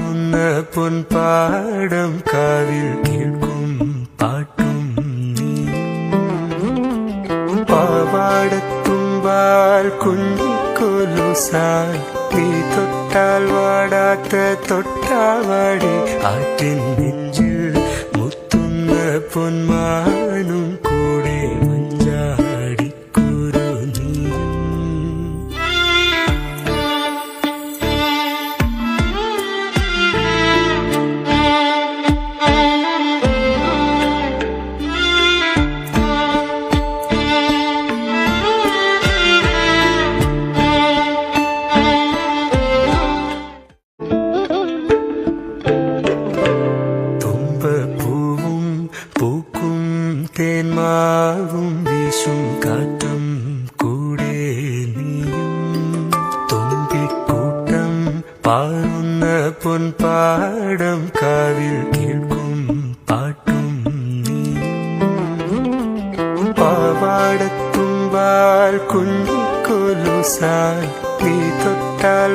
പാറുന്ന പൊൻപാടം കാവിൽ കേൾക്കും പാട്ടും പാവാടത്തുമ്പാൽ കുഞ്ഞിക്കൊലുസാൽ നീ തൊട്ടാൽ വാടാത്ത തൊട്ടാവാടി ആറ്റിൻ നെഞ്ചിൽ മുത്തുന്ന പൊന്മാനും കൂടെ മഞ്ചാടിക്കുരു നീയും പൂവും പൂക്കും തേന്മാവും വീശും കാറ്റും കൂടെ നീയും തുമ്പിക്കൂട്ടം പാറുന്ന പൊൻപാടം കാവിൽ കേൾക്കും പാട്ടും നീയും പാവാടത്തുമ്പാൽ കുഞ്ഞിക്കൊലുസാൽ നീ തൊട്ടാൽ